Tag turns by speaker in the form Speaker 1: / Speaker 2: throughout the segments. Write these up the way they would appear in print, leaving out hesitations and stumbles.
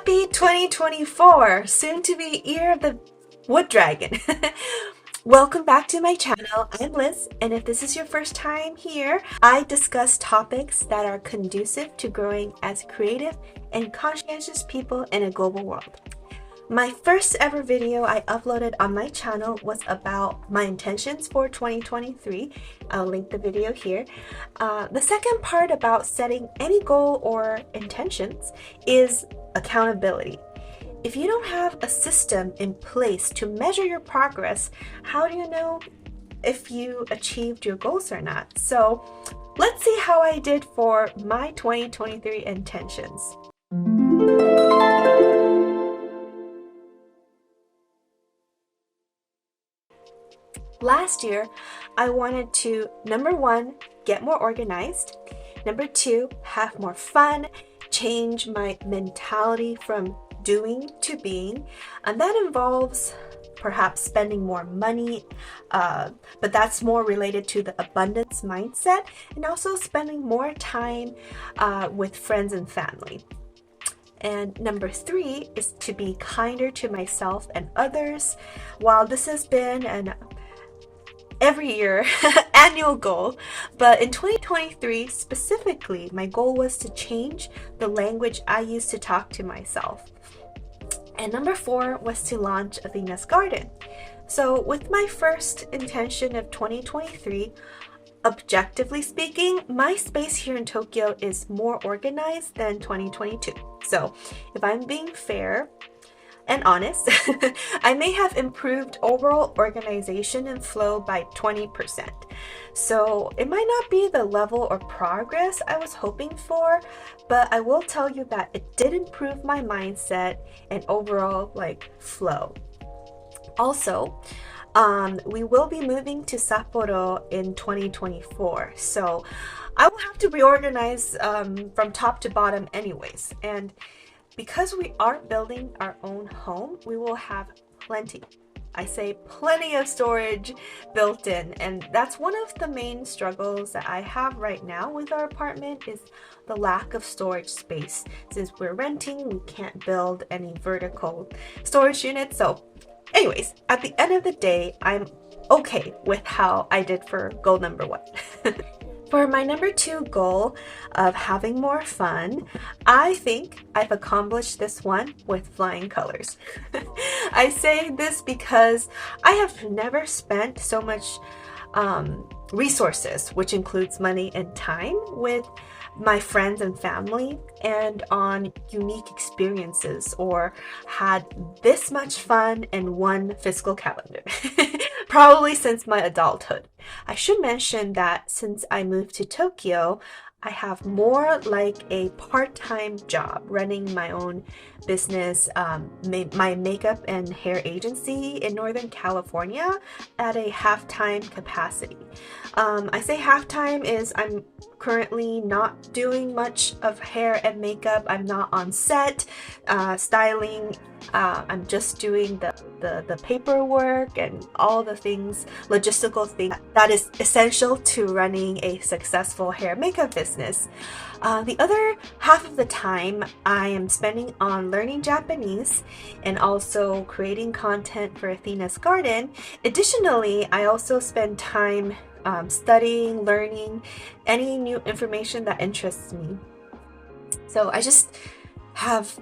Speaker 1: Happy 2024, soon to be Year of the Wood Dragon. Welcome back to my channel. I'm Liz, and if this is your first time here, I discuss topics that are conducive to growing as creative and conscientious people in a global world. My first ever video I uploaded on my channel was about my intentions for 2023. I'll link the video here. The second part about setting any goal or intentions is accountability. If you don't have a system in place to measure your progress, how do you know if you achieved your goals or not? So let's see how I did for my 2023 intentions. Last year, I wanted to, number one, get more organized. Number two, have more fun, change my mentality from doing to being. And that involves perhaps spending more money, but that's more related to the abundance mindset, and also spending more time with friends and family. And number three is to be kinder to myself and others. While this has been an every year annual goal, but in 2023 specifically, my goal was to change the language I use to talk to myself. And number four was to launch Athena's Garden. So with my first intention of 2023, objectively speaking, my space here in Tokyo is more organized than 2022. So if I'm being fair and honest, I may have improved overall organization and flow by 20%. So it might not be the level or progress I was hoping for, but I will tell you that it did improve my mindset and overall flow. Also, we will be moving to Sapporo in 2024. So I will have to reorganize from top to bottom anyways. And because we are building our own home, we will have plenty of storage built in. And that's one of the main struggles that I have right now with our apartment is the lack of storage space. Since we're renting, we can't build any vertical storage units. So anyways, at the end of the day, I'm okay with how I did for goal number one. For my number two goal of having more fun, I think I've accomplished this one with flying colors. I say this because I have never spent so much resources, which includes money and time, with my friends and family and on unique experiences, or had this much fun in one fiscal calendar. Probably since my adulthood. I should mention that since I moved to Tokyo, I have more like a part-time job running my own business, my makeup and hair agency in Northern California at a half-time capacity. I say half-time is I'm currently not doing much of hair and makeup. I'm not on set styling. I'm just doing the paperwork and all the things, logistical things that is essential to running a successful hair makeup business. The other half of the time I am spending on learning Japanese and also creating content for Athena's Garden. Additionally, I also spend time studying, learning any new information that interests me. So I just have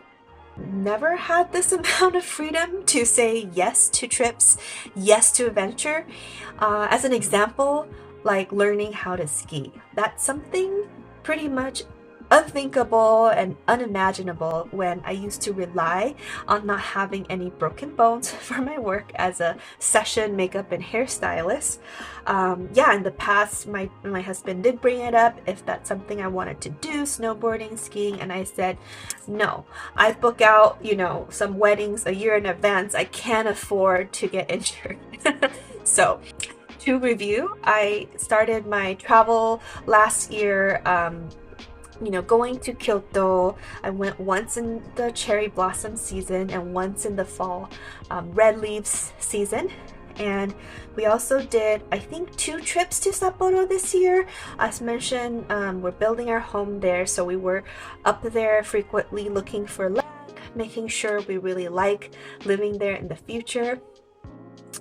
Speaker 1: never had this amount of freedom to say yes to trips, yes to adventure. As an example, like learning how to ski. That's something pretty much unthinkable and unimaginable when I used to rely on not having any broken bones for my work as a session makeup and hairstylist. In the past, my husband did bring it up if that's something I wanted to do, snowboarding, skiing, and I said, no, I book out, some weddings a year in advance. I can't afford to get injured. So to review, I started my travel last year, going to Kyoto. I went once in the cherry blossom season and once in the fall red leaves season. And we also did, I think, 2 trips to Sapporo this year. As mentioned, we're building our home there, so we were up there frequently looking for land, making sure we really like living there in the future.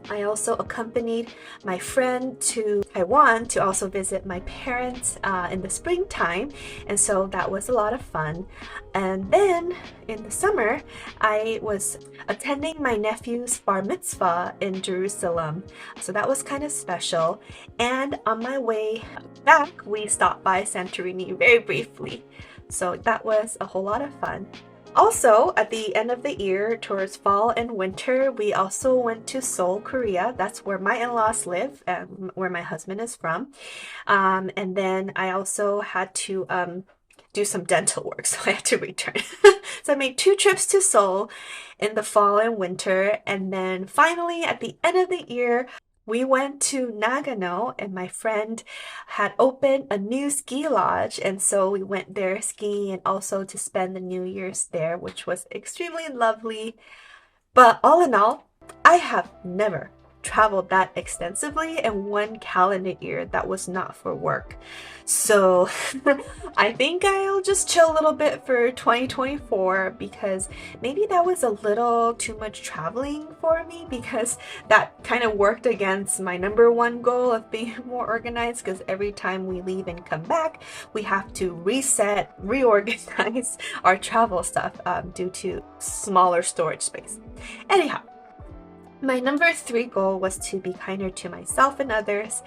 Speaker 1: I also accompanied my friend to Taiwan to also visit my parents in the springtime, and so that was a lot of fun. And then in the summer, I was attending my nephew's bar mitzvah in Jerusalem, so that was kind of special. And on my way back, we stopped by Santorini very briefly, so that was a whole lot of fun. Also, at the end of the year, towards fall and winter, we also went to Seoul, Korea. That's where my in-laws live and where my husband is from. And then I also had to do some dental work, so I had to return. So I made 2 trips to Seoul in the fall and winter. And then finally, at the end of the year, we went to Nagano, and my friend had opened a new ski lodge, and so we went there skiing and also to spend the New Year's there, which was extremely lovely. But all in all, I have never traveled that extensively in one calendar year that was not for work. So I think I'll just chill a little bit for 2024 because maybe that was a little too much traveling for me, because that kind of worked against my number one goal of being more organized, because every time we leave and come back, we have to reset, reorganize our travel stuff due to smaller storage space. Anyhow, my number 3 goal was to be kinder to myself and others.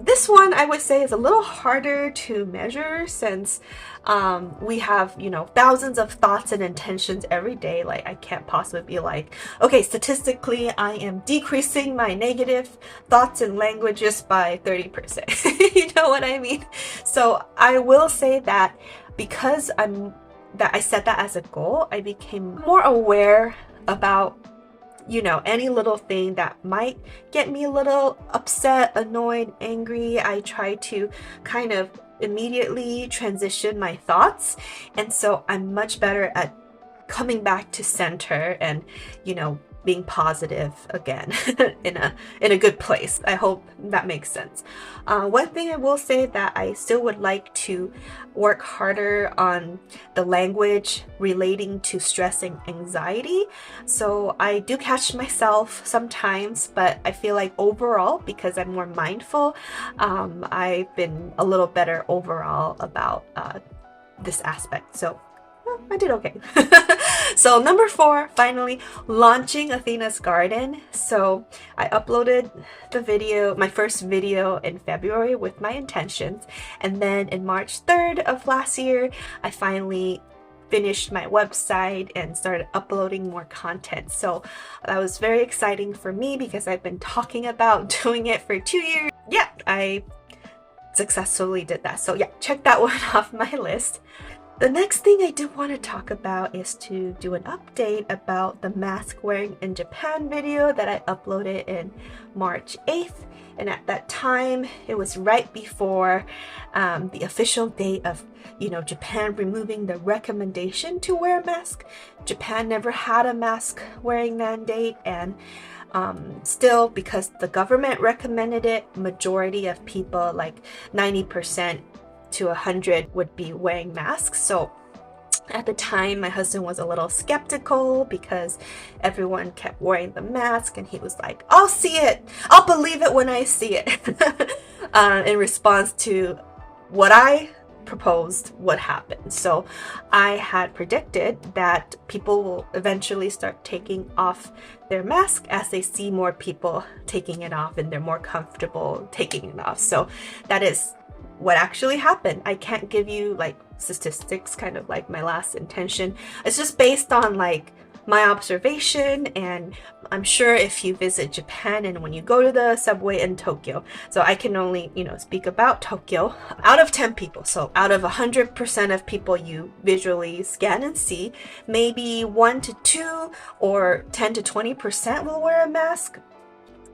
Speaker 1: This one I would say is a little harder to measure since we have, thousands of thoughts and intentions every day. Like, I can't possibly be like, okay, statistically, I am decreasing my negative thoughts and languages by 30%. You know what I mean? So I will say that because I set that as a goal, I became more aware about any little thing that might get me a little upset, annoyed, angry. I try to kind of immediately transition my thoughts. And so I'm much better at coming back to center and, being positive again in a good place. I hope that makes sense. One thing I will say that I still would like to work harder on the language relating to stress and anxiety. So I do catch myself sometimes, but I feel like overall, because I'm more mindful, I've been a little better overall about this aspect. So I did okay. So number 4, finally, launching Athena's Garden. So I uploaded the video, my first video in February with my intentions. And then in March 3rd of last year, I finally finished my website and started uploading more content. So that was very exciting for me because I've been talking about doing it for 2 years. Yeah, I successfully did that. So yeah, check that one off my list. The next thing I do want to talk about is to do an update about the mask wearing in Japan video that I uploaded in March 8th. And at that time, it was right before the official date of, Japan removing the recommendation to wear a mask. Japan never had a mask wearing mandate, and still, because the government recommended it, majority of people, like 90% to 100, would be wearing masks. So at the time, my husband was a little skeptical because everyone kept wearing the mask, and he was like, I'll see it, I'll believe it when I see it. In response to what I proposed would happen. So I had predicted that people will eventually start taking off their mask as they see more people taking it off and they're more comfortable taking it off. So that is what actually happened. I can't give you like statistics, kind of like my last intention. It's just based on like my observation, and I'm sure if you visit Japan and when you go to the subway in Tokyo, so I can only speak about Tokyo, out of 10 people, so out of 100% of people you visually scan and see, maybe 1 to 2 or 10 to 20% will wear a mask.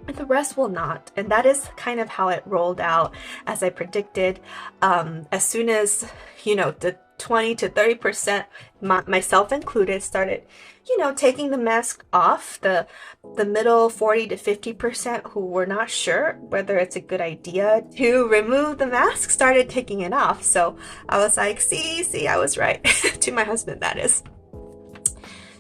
Speaker 1: The rest will not, and that is kind of how it rolled out as I predicted. As soon as the 20 to 30%, myself included, started taking the mask off, the middle 40 to 50% who were not sure whether it's a good idea to remove the mask started taking it off. So I was like, see, I was right. To my husband, that is.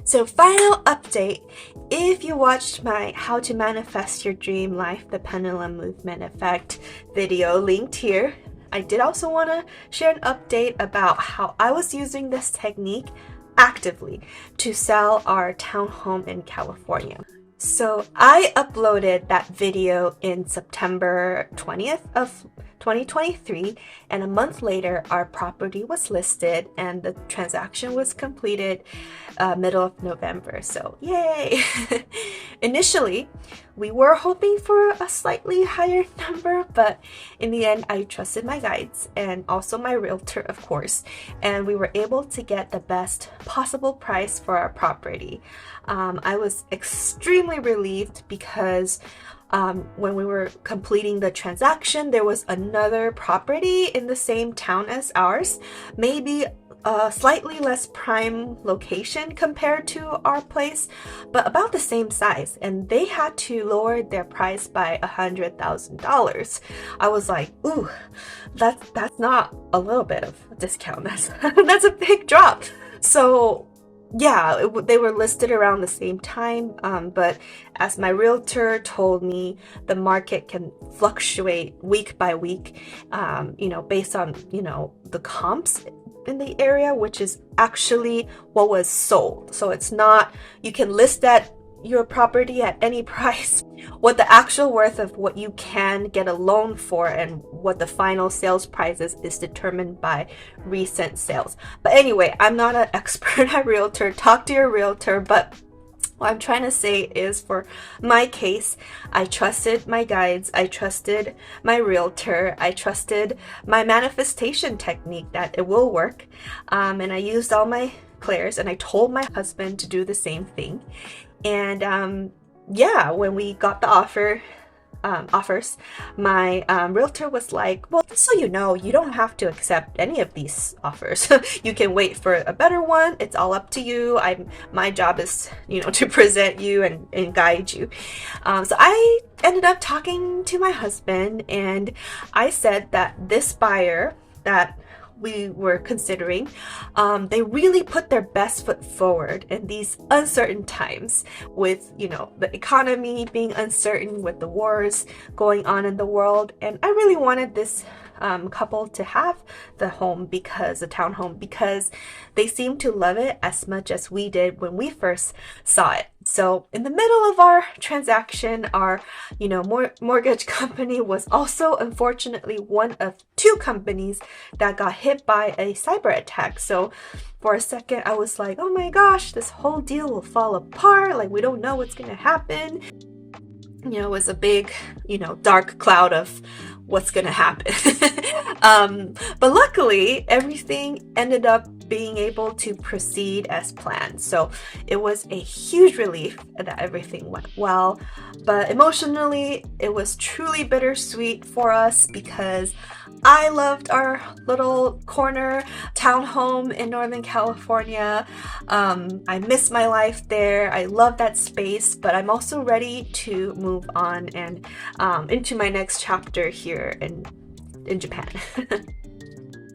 Speaker 1: So final update, if you watched my How to Manifest Your Dream Life, the Pendulum Movement Effect video linked here, I did also want to share an update about how I was using this technique actively to sell our townhome in California. So I uploaded that video in September 20th of 2023, and a month later our property was listed and the transaction was completed middle of November. So yay! Initially we were hoping for a slightly higher number, but in the end I trusted my guides and also my realtor, of course, and we were able to get the best possible price for our property. I was extremely relieved because when we were completing the transaction, there was another property in the same town as ours, maybe a slightly less prime location compared to our place, but about the same size, and they had to lower their price by $100,000. I was like, ooh, that's not a little bit of a discount. That's a big drop. So yeah, they were listed around the same time, but as my realtor told me, the market can fluctuate week by week, based on, the comps in the area, which is actually what was sold. So it's not, you can list that your property at any price. What the actual worth of what you can get a loan for and what the final sales price is determined by recent sales. But anyway, I'm not an expert at realtor. Talk to your realtor, but what I'm trying to say is, for my case, I trusted my guides, I trusted my realtor, I trusted my manifestation technique that it will work, and I used all my clairs, and I told my husband to do the same thing. And yeah, when we got the offers, my realtor was like, well, just so you know, you don't have to accept any of these offers. You can wait for a better one. It's all up to you. My job is, to present you and guide you. So I ended up talking to my husband, and I said that this buyer that we were considering, they really put their best foot forward in these uncertain times with, the economy being uncertain, with the wars going on in the world. And I really wanted this couple to have the townhome, because they seemed to love it as much as we did when we first saw it. So in the middle of our transaction, our mortgage company was also unfortunately one of two companies that got hit by a cyber attack. So for a second I was like, oh my gosh, this whole deal will fall apart, like we don't know what's gonna happen. It was a big dark cloud of what's gonna happen. But luckily everything ended up being able to proceed as planned. So it was a huge relief that everything went well, but emotionally it was truly bittersweet for us, because I loved our little corner townhome in Northern California. I miss my life there. I love that space, but I'm also ready to move on and into my next chapter here in Japan.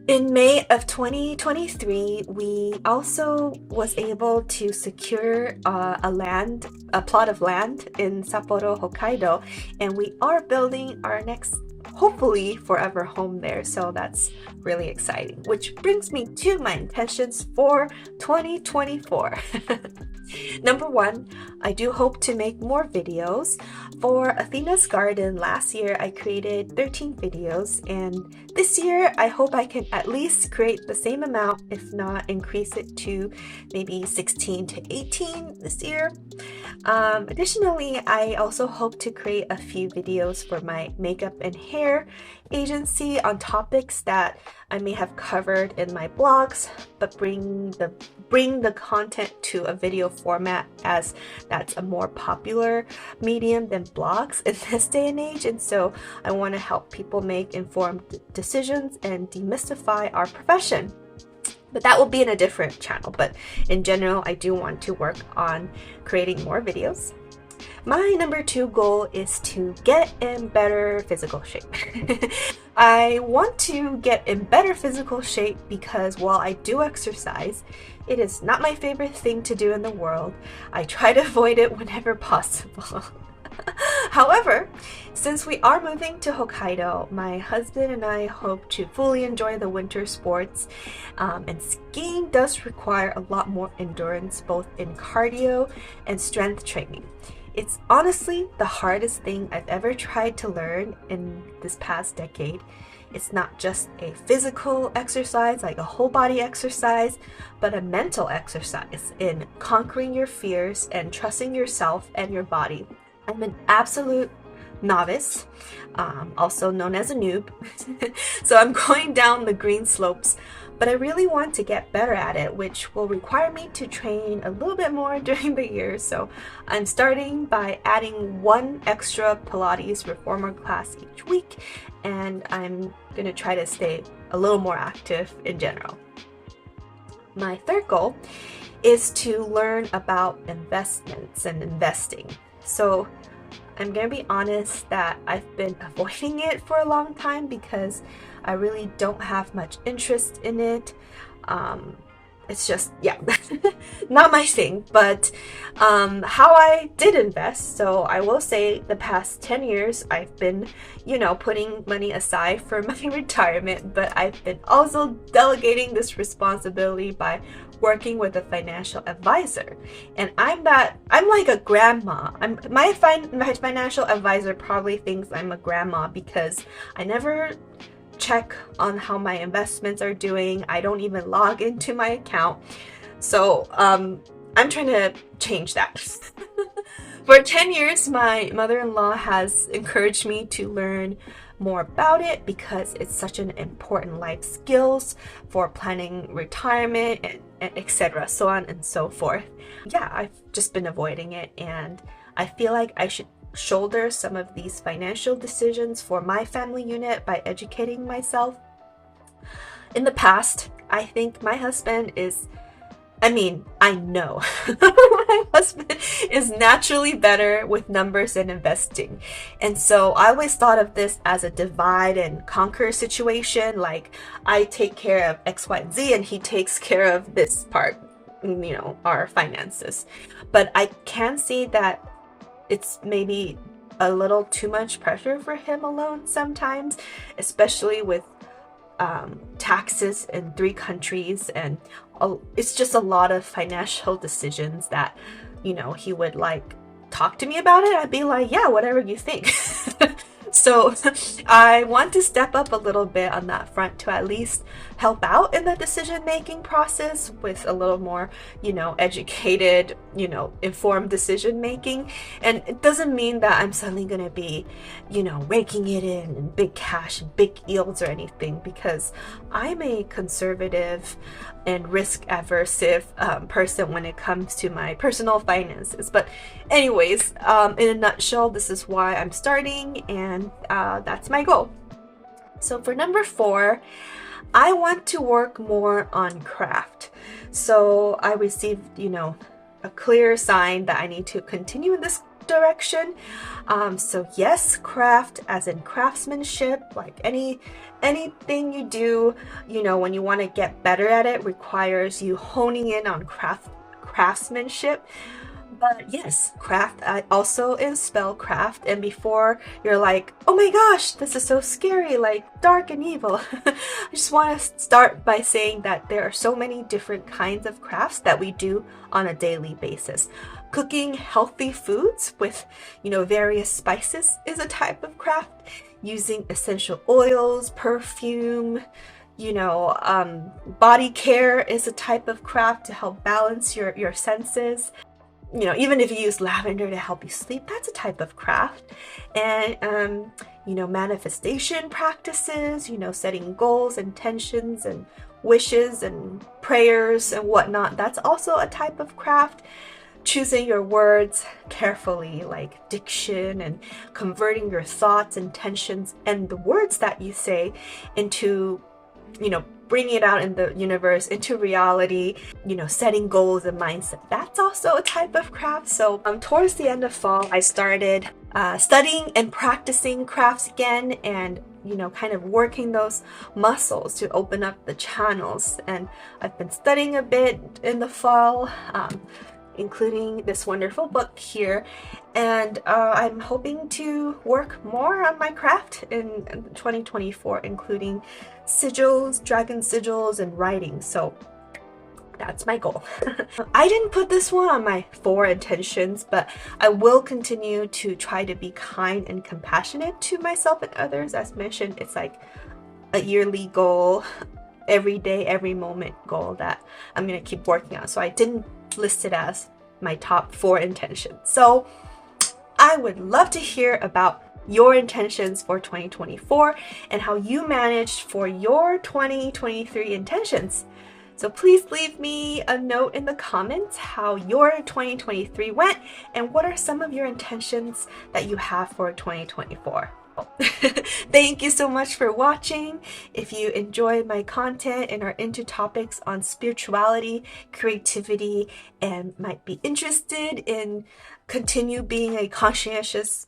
Speaker 1: In May of 2023, we also was able to secure a plot of land in Sapporo, Hokkaido, and we are building our next, hopefully forever home there. So that's really exciting, which brings me to my intentions for 2024. Number one, I do hope to make more videos. For Athena's Garden, last year I created 13 videos, and this year I hope I can at least create the same amount, if not increase it to maybe 16 to 18 this year. Additionally, I also hope to create a few videos for my makeup and hair agency on topics that I may have covered in my blogs, but bring the content to a video format, as that's a more popular medium than blogs in this day and age. And so I want to help people make informed decisions and demystify our profession. But that will be in a different channel. But in general, I do want to work on creating more videos. My number 2 goal is to get in better physical shape. I want to get in better physical shape because while I do exercise, it is not my favorite thing to do in the world. I try to avoid it whenever possible. However, since we are moving to Hokkaido, my husband and I hope to fully enjoy the winter sports, and skiing does require a lot more endurance both in cardio and strength training. It's honestly the hardest thing I've ever tried to learn in this past decade. It's not just a physical exercise, like a whole body exercise, but a mental exercise in conquering your fears and trusting yourself and your body. I'm an absolute novice, also known as a noob, so I'm going down the green slopes, but I really want to get better at it, which will require me to train a little bit more during the year. So I'm starting by adding 1 extra Pilates reformer class each week, and I'm going to try to stay a little more active in general. My third goal is to learn about investments and investing. So I'm going to be honest that I've been avoiding it for a long time because I really don't have much interest in it. It's just, yeah, not my thing. But how I did invest, so I will say the past 10 years I've been, putting money aside for my retirement, but I've been also delegating this responsibility by working with a financial advisor. And I'm like a grandma. My financial advisor probably thinks I'm a grandma because I never check on how my investments are doing. I don't even log into my account. So I'm trying to change that. For 10 years, my mother-in-law has encouraged me to learn more about it because it's such an important life skills for planning retirement and etc., so on and so forth. Yeah, I've just been avoiding it, and I feel like I should shoulder some of these financial decisions for my family unit by educating myself. In the past, I think my husband is, I know my husband is naturally better with numbers and investing. And so I always thought of this as a divide and conquer situation. Like I take care of X, Y, and Z and he takes care of this part, our finances. But I can see that it's maybe a little too much pressure for him alone sometimes, especially with taxes in 3 countries, and it's just a lot of financial decisions that he would like talk to me about it. I'd be like, yeah, whatever you think. So I want to step up a little bit on that front to at least help out in the decision-making process with a little more, educated, informed decision-making. And it doesn't mean that I'm suddenly going to be, raking it in big cash and big yields or anything, because I'm a conservative and risk-aversive person when it comes to my personal finances. But anyways, in a nutshell, this is why I'm starting, and that's my goal. So for number 4, I want to work more on craft. So I received, a clear sign that I need to continue in this direction. So yes, craft as in craftsmanship, like anything you do, when you want to get better at it, requires you honing in on craftsmanship. But yes, craft, I also spell craft, and before you're like, oh my gosh, this is so scary, like dark and evil. I just want to start by saying that there are so many different kinds of crafts that we do on a daily basis. Cooking healthy foods with, various spices is a type of craft. Using essential oils, perfume, body care is a type of craft to help balance your senses. Even if you use lavender to help you sleep, that's a type of craft. And, manifestation practices, setting goals, intentions, and wishes and prayers and whatnot, that's also a type of craft. Choosing your words carefully, like diction, and converting your thoughts, intentions, and the words that you say into you know, bringing it out in the universe, into reality, you know, setting goals and mindset. That's also a type of craft. So towards the end of fall, I started studying and practicing crafts again, and you know, kind of working those muscles to open up the channels. And I've been studying a bit in the fall, including this wonderful book here, and I'm hoping to work more on my craft in 2024, including sigils, dragon sigils, and writing. So that's my goal. I didn't put this one on my 4 intentions, but I will continue to try to be kind and compassionate to myself and others. As mentioned, it's like a yearly goal, every day, every moment goal that I'm gonna keep working on. So I didn't list it as my top 4 intentions. So I would love to hear about your intentions for 2024 and how you managed for your 2023 intentions. So please leave me a note in the comments how your 2023 went and what are some of your intentions that you have for 2024. Thank you so much for watching. If you enjoyed my content and are into topics on spirituality, creativity, and might be interested in continue being a conscientious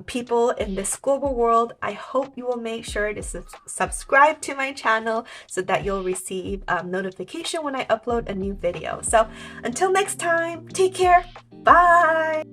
Speaker 1: people in this global world, I hope you will make sure to subscribe to my channel so that you'll receive notification when I upload a new video. So until next time, take care. Bye.